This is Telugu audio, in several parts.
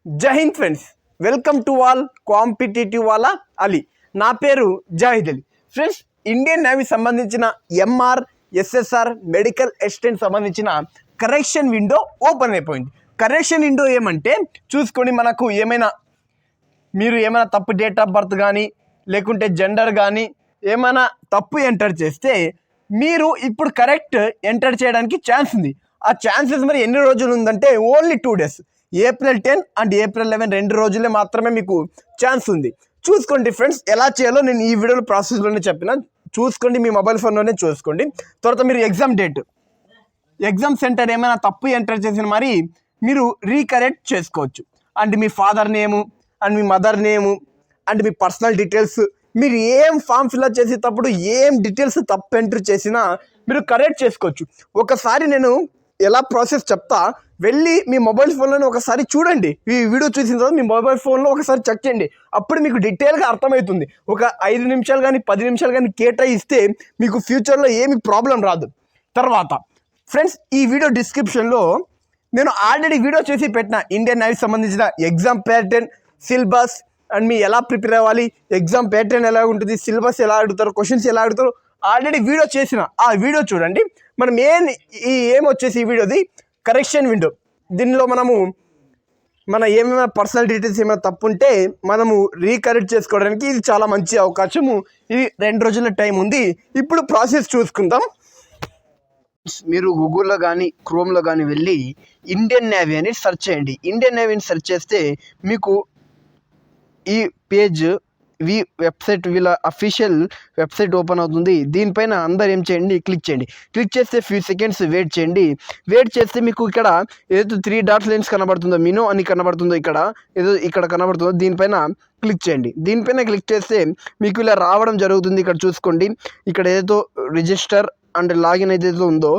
జై Hind friends, welcome to all competitive వాళ్ళ అలీ. నా పేరు Zahid Ali. Friends, Indian navy సంబంధించిన ఎంఆర్ ఎస్ఎస్ఆర్ మెడికల్ అసిస్టెంట్ సంబంధించిన కరెక్షన్ విండో ఓపెన్ అయిపోయింది. కరెక్షన్ విండో ఏమంటే చూసుకొని మనకు మీరు ఏమైనా తప్పు డేట్ ఆఫ్ బర్త్ కానీ లేకుంటే జెండర్ కానీ ఏమైనా తప్పు ఎంటర్ చేస్తే మీరు ఇప్పుడు కరెక్ట్ ఎంటర్ చేయడానికి ఛాన్స్ ఉంది. ఆ ఛాన్సెస్ మరి ఎన్ని రోజులు ఉందంటే only 2 days, April 10 and April 11 2 రోజులే మాత్రమే మీకు ఛాన్స్ ఉంది. చూసుకోండి ఫ్రెండ్స్, ఎలా చేయాలో నేను ఈ వీడియోలో ప్రాసెస్లోనే చెప్పిన. చూసుకోండి, మీ మొబైల్ ఫోన్లోనే చూసుకోండి. తర్వాత మీరు ఎగ్జామ్ సెంటర్ ఏమైనా తప్పు ఎంటర్ చేసిన మరి మీరు రీకరెక్ట్ చేసుకోవచ్చు. And me father name and me mother name and me personal details, మీరు ఏం ఫామ్ ఫిల్అప్ చేసేటప్పుడు ఏం డీటెయిల్స్ తప్పు ఎంటర్ చేసినా మీరు కరెక్ట్ చేసుకోవచ్చు. ఒకసారి నేను ఎలా ప్రాసెస్ చెప్తా, వెళ్ళి మీ మొబైల్ ఫోన్లోనే ఒకసారి చూడండి. ఈ వీడియో చూసిన తర్వాత మీ మొబైల్ ఫోన్లో ఒకసారి చెక్ చేయండి. అప్పుడు మీకు డీటెయిల్గా అర్థమవుతుంది. ఒక 5 నిమిషాలు కానీ 10 నిమిషాలు కానీ కేటాయిస్తే మీకు ఫ్యూచర్లో ఏమి ప్రాబ్లం రాదు. తర్వాత ఫ్రెండ్స్, ఈ వీడియో డిస్క్రిప్షన్లో నేను ఆల్రెడీ వీడియో చేసి పెట్టిన ఇండియన్ నేవీ సంబంధించిన ఎగ్జామ్ ప్యాటర్న్, సిలబస్ అండ్ మీ ఎలా ప్రిపేర్ అవ్వాలి, ఎగ్జామ్ ప్యాటర్న్ ఎలా ఉంటుంది, సిలబస్ ఎలా అడుగుతారు, క్వశ్చన్స్ ఎలా అడుగుతారు, ఆల్రెడీ వీడియో చేసిన ఆ వీడియో చూడండి. మనం ఏం వచ్చేసి ఈ వీడియోది కరెక్షన్ విండో. దీనిలో మన ఏమైనా పర్సనల్ డీటెయిల్స్ ఏమైనా తప్పు ఉంటే మనము రీకరెక్ట్ చేసుకోవడానికి ఇది చాలా మంచి అవకాశము. ఇది 2 రోజుల టైం ఉంది. ఇప్పుడు ప్రాసెస్ చూసుకుందాం. మీరు గూగుల్లో కానీ క్రోమ్లో కానీ వెళ్ళి ఇండియన్ నేవీ అని సెర్చ్ చేయండి. ఇండియన్ నేవీని సెర్చ్ చేస్తే మీకు ఈ పేజ్ వెబ్సైట్, వీళ్ళ అఫీషియల్ వెబ్సైట్ ఓపెన్ అవుతుంది. దీనిపైన అందరు ఏం చేయండి, క్లిక్ చేయండి. క్లిక్ చేస్తే ఫ్యూ సెకండ్స్ వెయిట్ చేయండి. వెయిట్ చేస్తే మీకు ఇక్కడ ఏదైతే 3 డాట్ లైన్స్ కనబడుతుందో, మినో అని కనబడుతుందో, ఇక్కడ కనబడుతుందో దీనిపైన క్లిక్ చేయండి. దీనిపైన క్లిక్ చేస్తే మీకు ఇలా రావడం జరుగుతుంది. ఇక్కడ చూసుకోండి, ఇక్కడ ఏదైతే రిజిస్టర్ అండ్ లాగిన్ ఏదైతే ఉందో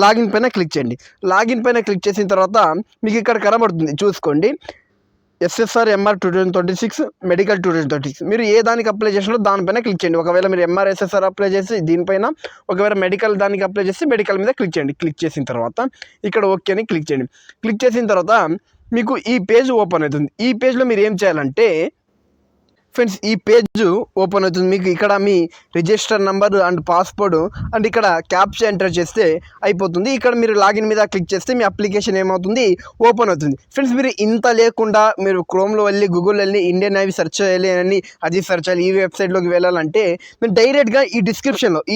లాగిన్ పైన క్లిక్ చేయండి. లాగిన్ పైన క్లిక్ చేసిన తర్వాత మీకు ఇక్కడ కనబడుతుంది, చూసుకోండి, ఎస్ఎస్ఆర్ ఎంఆర్ 2026 మెడికల్ 2026. మీరు ఏ దానికి అప్లై చేసినా దానిపైన క్లిక్ చేయండి. ఒకవేళ మీరు ఎంఆర్ ఎస్ఎస్ఆర్ అప్లై చేసి దీనిపైన, ఒకవేళ మెడికల్ దానికి అప్లై చేసి మెడికల్ మీద క్లిక్ చేయండి. క్లిక్ చేసిన తర్వాత ఇక్కడ ఓకే అని క్లిక్ చేయండి. క్లిక్ చేసిన తర్వాత మీకు ఈ పేజ్ ఓపెన్ అవుతుంది. ఈ పేజ్లో మీరు ఏం చేయాలంటే ఫ్రెండ్స్, ఈ పేజ్ ఓపెన్ అవుతుంది. మీకు ఇక్కడ మీ register number and password and ఇక్కడ క్యాప్చా ఎంటర్ చేస్తే అయిపోతుంది. ఇక్కడ మీరు లాగిన్ మీద క్లిక్ చేస్తే మీ అప్లికేషన్ ఏమవుతుంది, ఓపెన్ అవుతుంది. ఫ్రెండ్స్, మీరు ఇంత లేకుండా మీరు క్రోమ్లో వెళ్ళి గూగుల్లో వెళ్ళి ఇండియన్ నేవీ సెర్చ్ చేయాలి అని అది సెర్చ్ చేయాలి, ఈ వెబ్సైట్లోకి వెళ్ళాలంటే మీరు డైరెక్ట్గా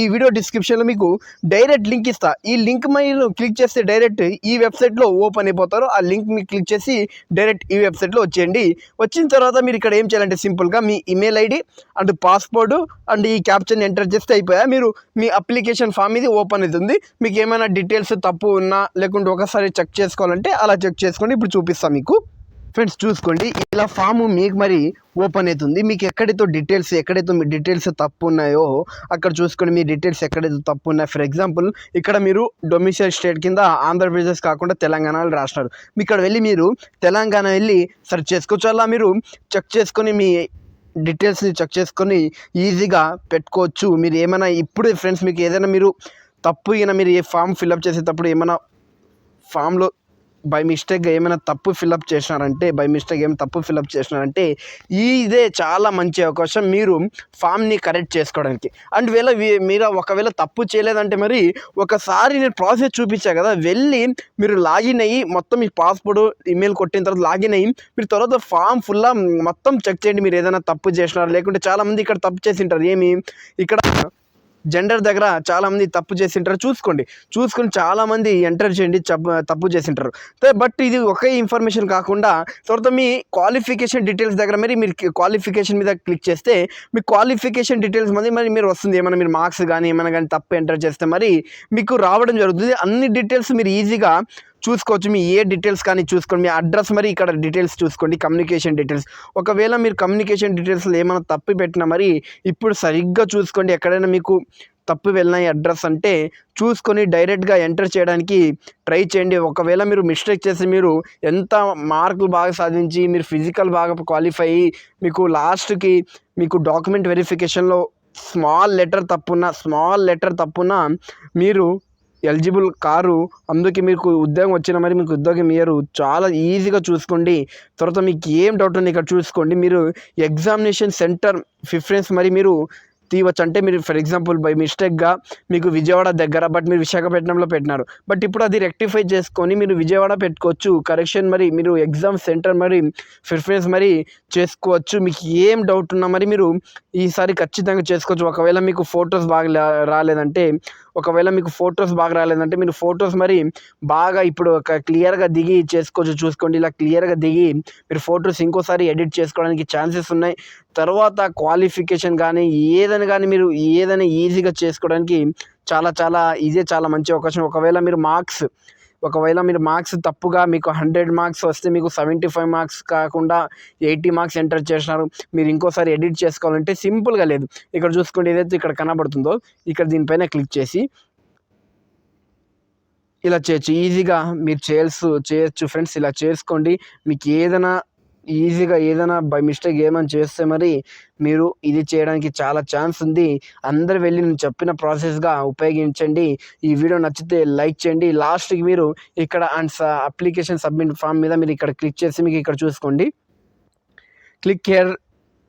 ఈ వీడియో డిస్క్రిప్షన్లో మీకు డైరెక్ట్ లింక్ ఇస్తా. ఈ లింక్ మీరు క్లిక్ చేస్తే డైరెక్ట్ ఈ వెబ్సైట్లో ఓపెన్ అయిపోతారు. ఆ లింక్ మీరు క్లిక్ చేసి డైరెక్ట్ ఈ వెబ్సైట్లో వచ్చేయండి. వచ్చిన తర్వాత మీరు ఇక్కడ ఏం చేయాలంటే సింపుల్గా మీ email ID and password and ఈ క్యాప్చర్ని ఎంటర్ చేస్తే అయిపోయా. మీరు మీ అప్లికేషన్ ఫామ్ ఇది ఓపెన్ అవుతుంది. మీకు ఏమైనా డీటెయిల్స్ తప్పు ఉన్నా లేకుంటే ఒకసారి చెక్ చేసుకోవాలంటే అలా చెక్ చేసుకోండి. ఇప్పుడు చూపిస్తాను మీకు. ఫ్రెండ్స్, చూసుకోండి, ఇలా ఫామ్ మీకు మరి ఓపెన్ అవుతుంది. మీకు ఎక్కడైతే మీ డీటెయిల్స్ తప్పు ఉన్నాయో అక్కడ చూసుకొని మీ డీటెయిల్స్ ఎక్కడైతే తప్పు ఉన్నాయి. ఫర్ ఎగ్జాంపుల్ ఇక్కడ మీరు డొమిసైల్ స్టేట్ కింద ఆంధ్రప్రదేశ్ కాకుండా తెలంగాణలో రాసినారు. ఇక్కడ వెళ్ళి మీరు తెలంగాణ వెళ్ళి సెర్చ్ చేసుకోవచ్చు. అలా మీరు చెక్ చేసుకొని మీ డీటెయిల్స్ని చెక్ చేసుకొని ఈజీగా పెట్టుకోవచ్చు. మీరు ఏమైనా ఇప్పుడు ఫ్రెండ్స్, మీకు ఏదైనా మీరు తప్పు మీరు ఏ ఫామ్ ఫిల్అప్ చేసేటప్పుడు ఏమైనా ఫామ్లో బై మిస్టేక్ ఏమైనా తప్పు ఫిల్అప్ చేసినారంటే ఇదే చాలా మంచి అవకాశం మీరు ఫామ్ని కరెక్ట్ చేసుకోవడానికి. అండ్ మీరు ఒకవేళ తప్పు చేయలేదంటే మరి ఒకసారి నేను ప్రాసెస్ చూపించాను కదా, వెళ్ళి మీరు లాగిన్ అయ్యి మొత్తం మీ పాస్వర్డ్ ఈమెయిల్ కొట్టిన తర్వాత లాగిన్ అయ్యి మీరు తర్వాత ఫామ్ ఫుల్లా మొత్తం చెక్ చేయండి. మీరు ఏదైనా తప్పు చేసినారు, లేకుంటే చాలామంది ఇక్కడ తప్పు చేసింటారు. ఇక్కడ జెండర్ దగ్గర చాలామంది తప్పు చేసింటారు. చూసుకొని చాలామంది ఎంటర్ చేయండి తప్పు చేసింటారు. బట్ ఇది ఒకే ఇన్ఫర్మేషన్ కాకుండా తర్వాత మీ క్వాలిఫికేషన్ డీటెయిల్స్ దగ్గర మీరు క్వాలిఫికేషన్ మీద క్లిక్ చేస్తే మీ క్వాలిఫికేషన్ డీటెయిల్స్ మరి మీరు వస్తుంది. ఏమైనా మీరు మార్క్స్ కానీ ఏమైనా కానీ తప్పు ఎంటర్ చేస్తే మరి మీకు రావడం జరుగుతుంది. అన్ని డీటెయిల్స్ మీరు ఈజీగా చూసుకోవచ్చు. మీ ఏ డీటెయిల్స్ కానీ చూసుకోండి. మీ అడ్రస్ మరి ఇక్కడ డీటెయిల్స్ చూసుకోండి, కమ్యూనికేషన్ డీటెయిల్స్. ఒకవేళ మీరు కమ్యూనికేషన్ డీటెయిల్స్లో ఏమైనా తప్పు పెట్టినా మరి ఇప్పుడు సరిగ్గా చూసుకోండి. ఎక్కడైనా మీకు తప్పు వెళ్ళిన అడ్రస్ అంటే చూసుకొని డైరెక్ట్గా ఎంటర్ చేయడానికి ట్రై చేయండి. ఒకవేళ మీరు మిస్టేక్ చేసి మీరు ఎంత మార్కులు బాగా సాధించి మీరు ఫిజికల్ బాగా క్వాలిఫై అయ్యి మీకు లాస్ట్కి మీకు డాక్యుమెంట్ వెరిఫికేషన్లో స్మాల్ లెటర్ తప్పున్నా మీరు ఎలిజిబుల్ కారు. అందుకే మీకు ఉద్యోగం వచ్చినా మరి మీకు ఉద్యోగం ఇయ్యరు. చాలా ఈజీగా చూసుకోండి. తర్వాత మీకు ఏం డౌట్ ఉంది ఇక్కడ చూసుకోండి. మీరు ఎగ్జామినేషన్ సెంటర్ ప్రిఫరెన్స్ మరి మీరు తీయవచ్చు. అంటే మీరు ఫర్ ఎగ్జాంపుల్ బై మిస్టేక్గా మీకు విజయవాడ దగ్గర బట్ మీరు విశాఖపట్నంలో పెట్టినారు. బట్ ఇప్పుడు అది రెక్టిఫై చేసుకొని మీరు విజయవాడ పెట్టుకోవచ్చు. కరెక్షన్ మరి మీరు ఎగ్జామ్ సెంటర్ మరి ప్రిఫరెన్స్ మరి చేసుకోవచ్చు. మీకు ఏం డౌట్ ఉన్నా మరి మీరు ఈసారి ఖచ్చితంగా చేసుకోవచ్చు. ఒకవేళ మీకు ఫొటోస్ బాగా రాలేదంటే మీరు ఫొటోస్ మరి బాగా ఇప్పుడు ఒక క్లియర్గా దిగి చేసుకోవచ్చు. చూసుకోండి, ఇలా క్లియర్గా దిగి మీరు ఫొటోస్ ఇంకోసారి ఎడిట్ చేసుకోవడానికి ఛాన్సెస్ ఉన్నాయి. తర్వాత క్వాలిఫికేషన్ కానీ ఏదైనా కానీ మీరు ఏదైనా ఈజీగా చేసుకోవడానికి ఇదే చాలా మంచి అవకాశం. ఒకవేళ మీరు మార్క్స్ తప్పుగా మీకు 100 మార్క్స్ వస్తే మీకు 75 మార్క్స్ కాకుండా 80 మార్క్స్ ఎంటర్ చేసినారు, మీరు ఇంకోసారి ఎడిట్ చేసుకోవాలంటే సింపుల్గా లేదు. ఇక్కడ చూసుకోండి, ఏదైతే ఇక్కడ కనబడుతుందో ఇక్కడ దీనిపైన క్లిక్ చేసి ఇలా చేయొచ్చు. ఈజీగా మీరు చేయొచ్చు ఫ్రెండ్స్. ఇలా చేసుకోండి. మీకు ఏదైనా బై మిస్టేక్ ఏమైనా చేస్తే మరి మీరు ఇది చేయడానికి చాలా ఛాన్స్ ఉంది. అందరూ వెళ్ళి నేను చెప్పిన ప్రాసెస్గా ఉపయోగించండి. ఈ వీడియో నచ్చితే లైక్ చేయండి. లాస్ట్కి మీరు ఇక్కడ అప్లికేషన్ సబ్మిట్ ఫామ్ మీద మీరు ఇక్కడ క్లిక్ చేసి మీకు ఇక్కడ చూసుకోండి, click here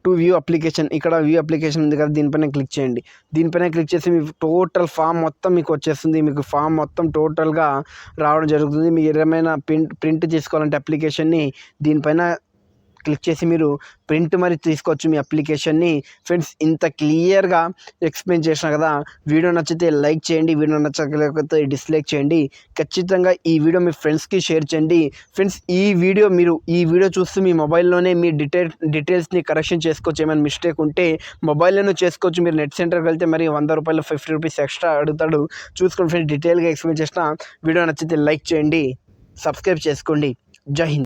to view application. ఇక్కడ వ్యూ అప్లికేషన్ ఉంది కదా, దీనిపైన క్లిక్ చేయండి. దీనిపైన క్లిక్ చేసి మీ టోటల్ ఫామ్ మొత్తం మీకు వచ్చేస్తుంది. మీకు ఫామ్ మొత్తం టోటల్గా రావడం జరుగుతుంది. మీరు ఏమైనా ప్రింట్ తీసుకోవాలంటే అప్లికేషన్ని దీనిపైన క్లిక్ చేసి మీరు ప్రింట్ మరి తీసుకోవచ్చు మీ అప్లికేషన్ని. ఫ్రెండ్స్, ఇంత క్లియర్గా ఎక్స్ప్లెయిన్ చేసిన కదా. వీడియో నచ్చితే లైక్ చేయండి, వీడియో నచ్చకపోతే డిస్లైక్ చేయండి. ఖచ్చితంగా ఈ వీడియో మీ ఫ్రెండ్స్కి షేర్ చేయండి. ఫ్రెండ్స్, ఈ వీడియో చూస్తూ మీ మొబైల్లోనే మీ డీటెయిల్స్ని కరెక్షన్ చేసుకోవచ్చు. ఏమైనా మిస్టేక్ ఉంటే మొబైల్లోనే చేసుకోవచ్చు. మీరు నెట్ సెంటర్కి వెళ్తే మరి 100 రూపాయలు 50 రూపీస్ ఎక్స్ట్రా అడుగుతాడు. చూసుకోండి ఫ్రెండ్స్, డీటెయిల్గా ఎక్స్ప్లెయిన్ చేసిన. వీడియో నచ్చితే లైక్ చేయండి, సబ్స్క్రైబ్ చేసుకోండి. జై హింద్.